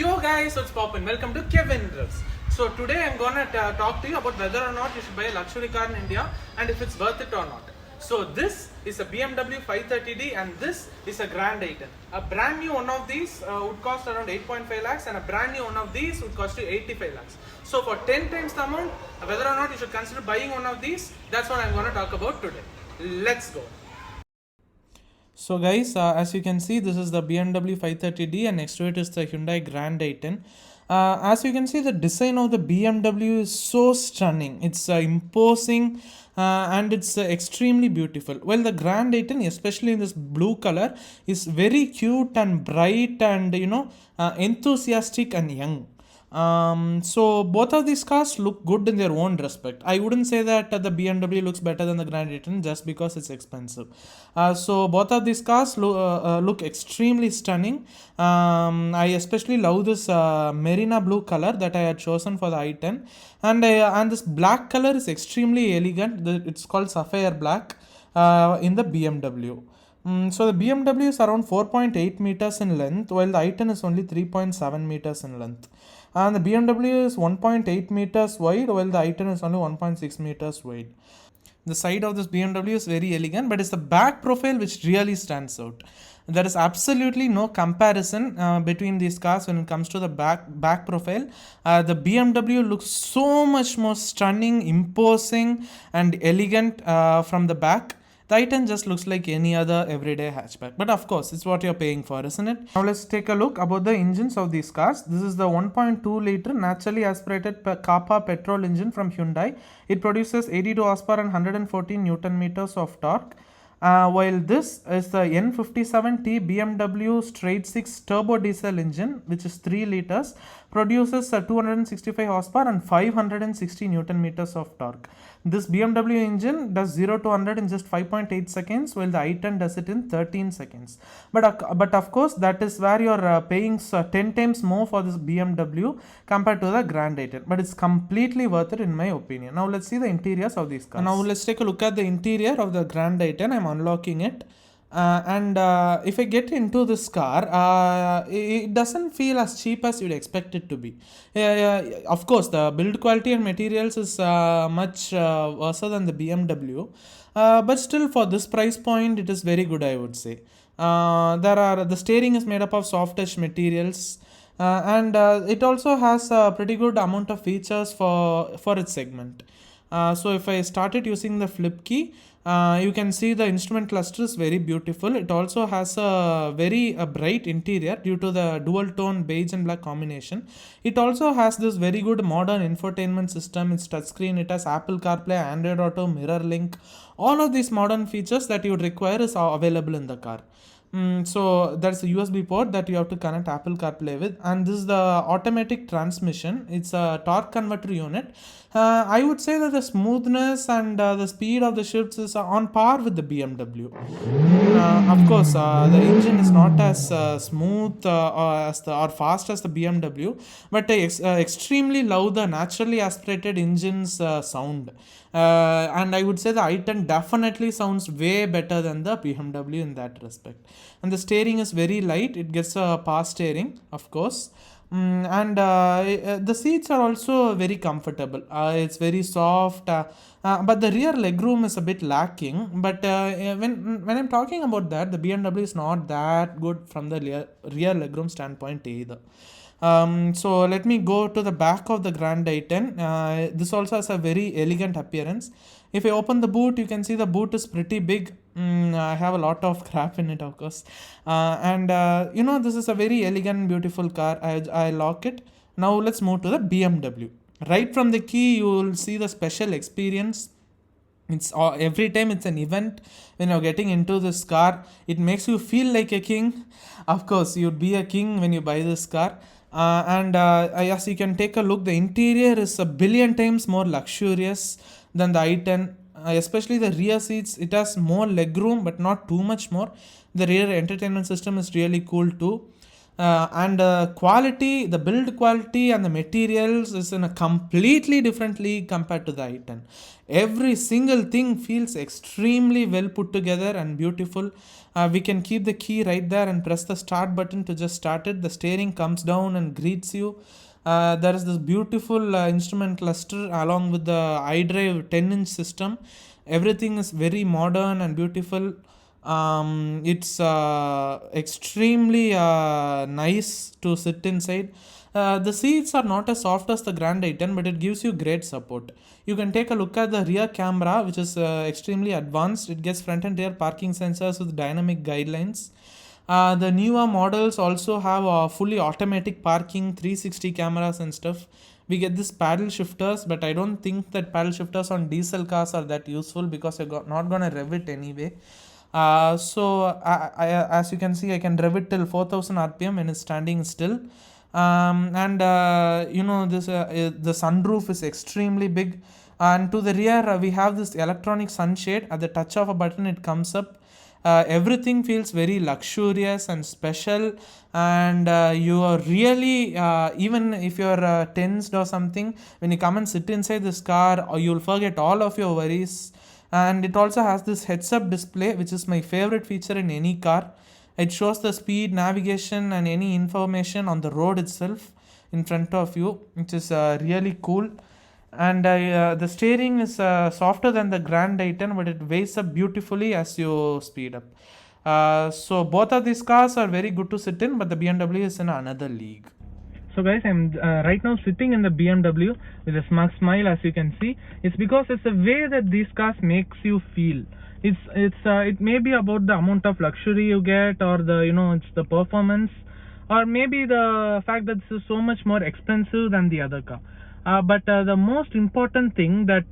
Yo guys, what's poppin'? Welcome to Kevin Revs. So today I'm gonna talk to you about whether or not you should buy a luxury car in India and if it's worth it or not. So this is a BMW 530D and this is a Grand i10. A brand new one of these would cost around 8.5 lakhs and a brand new one of these would cost you 85 lakhs. So for 10 times the amount, whether or not you should consider buying one of these, that's what I'm gonna talk about today. Let's go. So guys, as you can see, this is the BMW 530D and next to it is the Hyundai Grand i10. As you can see, the design of the BMW is so stunning. It's imposing and it's extremely beautiful. Well, the Grand i10, especially in this blue color, is very cute and bright and enthusiastic and young. So both of these cars look good in their own respect. I wouldn't say that the BMW looks better than the Grand i10 just because it's expensive. So both of these cars look extremely stunning. I especially love this Marina blue color that I had chosen for the i10, and this black color is extremely elegant. It's called sapphire black in the BMW. So the BMW is around 4.8 meters in length, while the i10 is only 3.7 meters in length. And the BMW is 1.8 meters wide, while the i10 is only 1.6 meters wide. The side of this BMW is very elegant, but it's the back profile which really stands out. There is absolutely no comparison between these cars when it comes to the back profile. The BMW looks so much more stunning, imposing, and elegant from the back. The i10 just looks like any other everyday hatchback. But of course, it's what you're paying for, isn't it? Now let's take a look about the engines of these cars. This is the 1.2 liter naturally aspirated Kappa petrol engine from Hyundai. It produces 82 horsepower and 114 Newton meters of torque. While this is the N57T BMW straight 6 turbo diesel engine, which is 3 liters, produces 265 horsepower and 560 Newton meters of torque. This BMW engine does 0 to 100 in just 5.8 seconds, while the i10 does it in 13 seconds. But of course, that is where you're paying 10 times more for this BMW compared to the Grand i10. But it's completely worth it in my opinion. Now let's see the interiors of these cars. Now let's take a look at the interior of the Grand i10. I'm unlocking it. If I get into this car, it doesn't feel as cheap as you'd expect it to be. Of course, the build quality and materials is much worse than the BMW, but still for this price point, it is very good, I would say. The steering is made up of soft touch materials. It also has a pretty good amount of features for its segment. So if I started using the flip key, you can see the instrument cluster is very beautiful. It also has a very bright interior due to the dual tone beige and black combination. It also has this very good modern infotainment system. It's touchscreen. It has Apple CarPlay, Android Auto, Mirror Link. All of these modern features that you would require is available in the car. So that's a USB port that you have to connect Apple CarPlay with, and this is the automatic transmission. It's a torque converter unit. I would say that the smoothness and the speed of the shifts is on par with the BMW. Of course, the engine is not as smooth or fast as the BMW, but I extremely love the naturally aspirated engine's sound. And I would say the i10 definitely sounds way better than the BMW in that respect. And the steering is very light. It gets a power steering, of course. The seats are also very comfortable. It's very soft, but the rear legroom is a bit lacking. But when I'm talking about that, the BMW is not that good from the rear legroom standpoint either. So let me go to the back of the Grand i10. This also has a very elegant appearance. If I open the boot, you can see the boot is pretty big. I have a lot of crap in it, of course. This is a very elegant, beautiful car. I lock it. Now let's move to the BMW. Right from the key, you will see the special experience. It's every time it's an event when you're getting into this car. It makes you feel like a king. Of course, you'd be a king when you buy this car. As you can take a look, the interior is a billion times more luxurious than the i10, especially the rear seats. It has more legroom, but not too much more. The rear entertainment system is really cool too. and quality, the build quality and the materials is in a completely different league compared to the i10. Every single thing feels extremely well put together and beautiful. We can keep the key right there and press the start button to just start it. The steering comes down and greets you. There is this beautiful instrument cluster along with the iDrive 10-inch system. Everything is very modern and beautiful. It's extremely nice to sit inside. The seats are not as soft as the Grand i10, but it gives you great support. You can take a look at the rear camera, which is extremely advanced. It gets front and rear parking sensors with dynamic guidelines. The newer models also have fully automatic parking, 360 cameras and stuff. We get this paddle shifters, but I don't think that paddle shifters on diesel cars are that useful because you're not gonna rev it anyway. As you can see, I can rev it till 4000 rpm when it's standing still. The sunroof is extremely big, and to the rear we have this electronic sunshade. At the touch of a button it comes up. Everything feels very luxurious and special, and you are really even if you're tensed or something, when you come and sit inside this car, you'll forget all of your worries. And it also has this heads-up display, which is my favorite feature in any car. It shows the speed, navigation and any information on the road itself in front of you, which is really cool. And the steering is softer than the Grand i10, but it weighs up beautifully as you speed up. So both of these cars are very good to sit in, but the BMW is in another league. So guys, I'm right now sitting in the BMW with a smug smile, as you can see. It's because it's the way that these cars makes you feel. It may be about the amount of luxury you get, or it's the performance, or maybe the fact that this is so much more expensive than the other car. But the most important thing that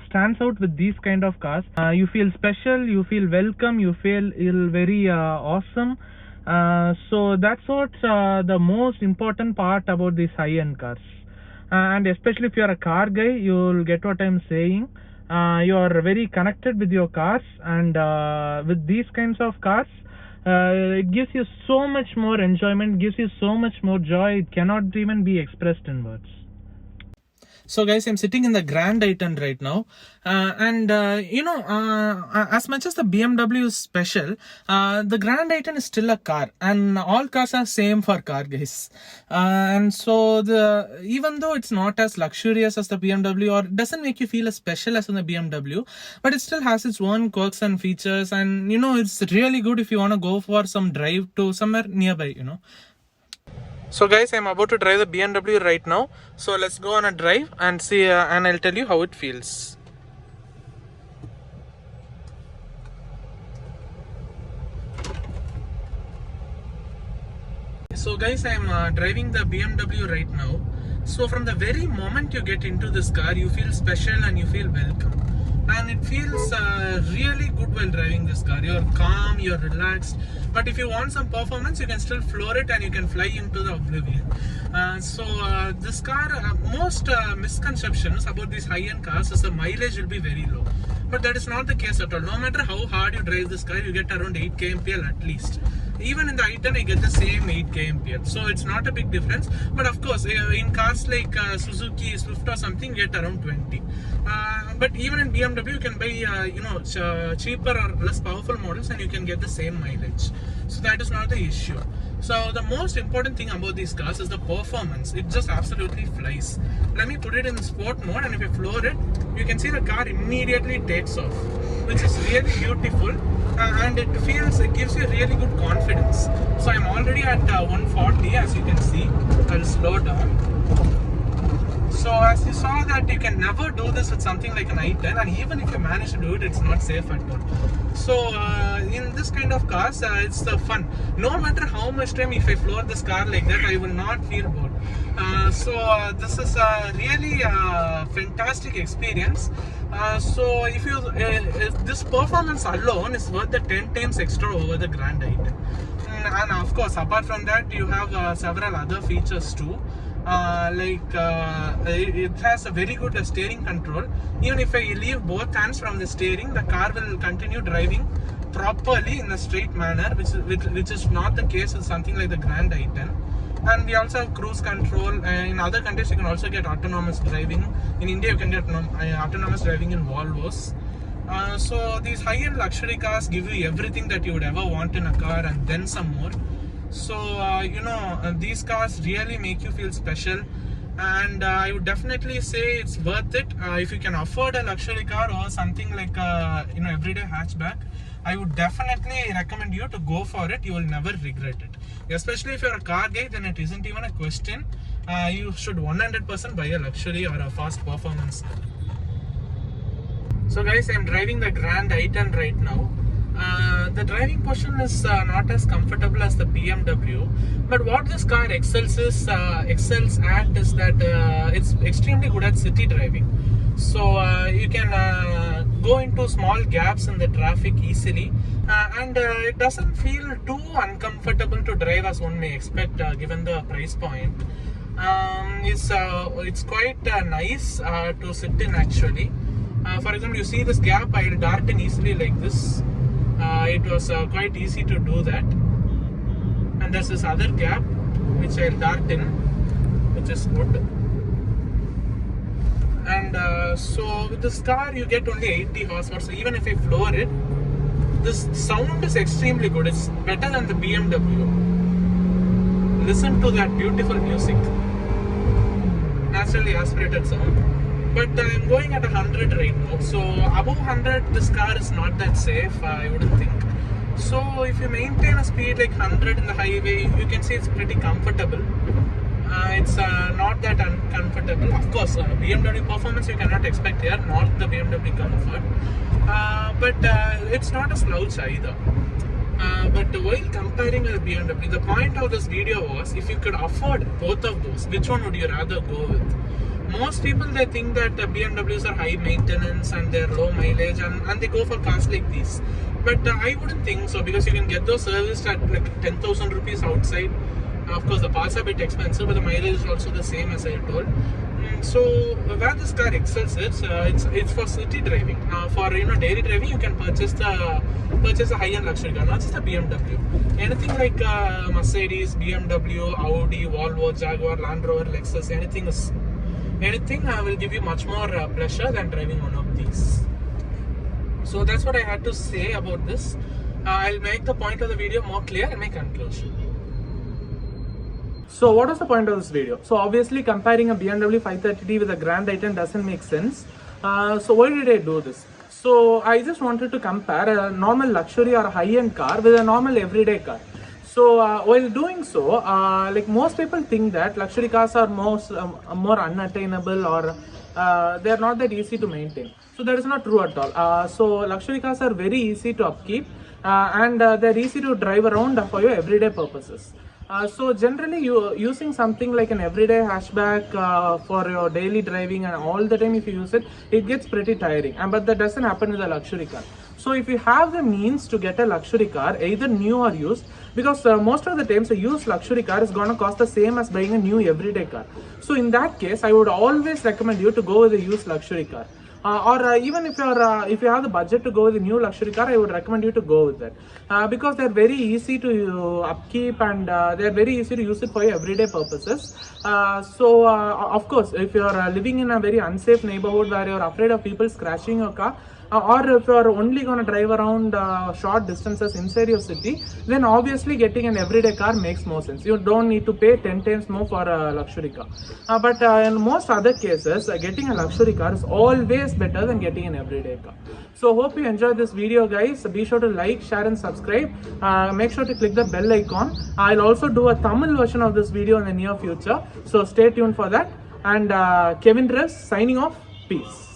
stands out with these kind of cars, you feel special, you feel welcome, you feel very awesome. So that's what's the most important part about these high-end cars. And especially if you're a car guy, you'll get what I'm saying. You are very connected with your cars, and with these kinds of cars, it gives you so much more enjoyment, gives you so much more joy. It cannot even be expressed in words. So guys, I'm sitting in the Grand i10 right now, as much as the BMW is special, the Grand i10 is still a car, and all cars are same for car guys. And so even though it's not as luxurious as the BMW, or doesn't make you feel as special as in the BMW, but it still has its own quirks and features, and it's really good if you want to go for some drive to somewhere nearby. So guys, I'm about to drive the BMW right now. So let's go on a drive and see, and I'll tell you how it feels. So guys, I'm driving the BMW right now. So from the very moment you get into this car, you feel special and you feel welcome. And it feels really good while driving this car. You're calm, you're relaxed. But if you want some performance, you can still floor it and you can fly into the oblivion. This car, most misconceptions about these high-end cars is the mileage will be very low. But that is not the case at all. No matter how hard you drive this car, you get around 8 kmpl at least. Even in the i10, I get the same 8 kmpl. So it's not a big difference. But of course, in cars like Suzuki, Swift or something, you get around 20. But even in BMW, you can buy cheaper or less powerful models, and you can get the same mileage. So that is not the issue. So the most important thing about these cars is the performance. It just absolutely flies. Let me put it in sport mode, and if you floor it, you can see the car immediately takes off, which is really beautiful, and it gives you really good confidence. So I'm already at 140, as you can see. I'll slow down. So as you saw that you can never do this with something like an i10, and even if you manage to do it, it's not safe at all. So in this kind of cars, it's the fun. No matter how much time, if I floor this car like that, I will not feel bored. This is a really fantastic experience. If this performance alone is worth the 10 times extra over the Grand i10. And of course, apart from that, you have several other features too. It has a very good steering control. Even if I leave both hands from the steering, the car will continue driving properly in a straight manner, which is not the case with something like the Grand i10. And we also have cruise control. In other countries you can also get autonomous driving. In India you can get autonomous driving in Volvos. So these high-end luxury cars give you everything that you would ever want in a car and then some more. So these cars really make you feel special, and I would definitely say it's worth it. If you can afford a luxury car or something like everyday hatchback, I would definitely recommend you to go for it. You will never regret it. Especially if you're a car guy, then it isn't even a question. You should 100% buy a luxury or a fast performance. So guys, I'm driving the Grand i10 right now. The driving portion is not as comfortable as the BMW, but what this car excels at is that it's extremely good at city driving. So you can go into small gaps in the traffic easily, and it doesn't feel too uncomfortable to drive as one may expect given the price point. It's quite nice to sit in actually. For example, you see this gap, I'll dart in easily like this. It was quite easy to do that. And there's this other gap which I'll dart in, which is good. And so with this car you get only 80 horsepower. So even if I floor it, this sound is extremely good. It's better than the BMW. Listen to that beautiful music. Naturally aspirated sound. But I'm going at 100 right now, so above 100 this car is not that safe, I wouldn't think. So if you maintain a speed like 100 in the highway, you can see it's pretty comfortable. It's not that uncomfortable. Of course, BMW performance you cannot expect here, not the BMW comfort. But it's not a slouch either. But while comparing with the BMW, the point of this video was, if you could afford both of those, which one would you rather go with? Most people, they think that BMWs are high maintenance and they're low mileage, and they go for cars like these. But I wouldn't think so, because you can get those serviced at like 10,000 rupees outside. Of course the parts are a bit expensive, but the mileage is also the same as I told. So where this car excels is, it's for city driving. For daily driving you can purchase a high-end luxury car, not just a BMW. Anything like Mercedes, BMW, Audi, Volvo, Jaguar, Land Rover, Lexus, anything will give you much more pleasure than driving one of these. So that's what I had to say about this. I'll make the point of the video more clear in my conclusion. So what was the point of this video? So obviously comparing a BMW 530d with a Grand i10 doesn't make sense. So why did I do this? So I just wanted to compare a normal luxury or a high-end car with a normal everyday car. So while doing so, like most people think that luxury cars are more unattainable, or they are not that easy to maintain. So that is not true at all. So luxury cars are very easy to upkeep, and they're easy to drive around for your everyday purposes. So generally using something like an everyday hatchback for your daily driving, and all the time if you use it, it gets pretty tiring. But that doesn't happen with a luxury car. So if you have the means to get a luxury car, either new or used, because most of the times a used luxury car is going to cost the same as buying a new everyday car. So in that case, I would always recommend you to go with a used luxury car. Even if you have the budget to go with a new luxury car, I would recommend you to go with that, because they're very easy to upkeep, and they're very easy to use it for your everyday purposes. Of course, if you're living in a very unsafe neighborhood where you're afraid of people scratching your car, or if you're only going to drive around short distances inside your city, then obviously getting an everyday car makes more sense. You don't need to pay 10 times more for a luxury car. But in most other cases, getting a luxury car is always better than getting an everyday car. So hope you enjoyed this video, guys. Be sure to like, share and subscribe. Make sure to click the bell icon. I'll also do a Tamil version of this video in the near future, so stay tuned for that. And Kevin Dress signing off. Peace.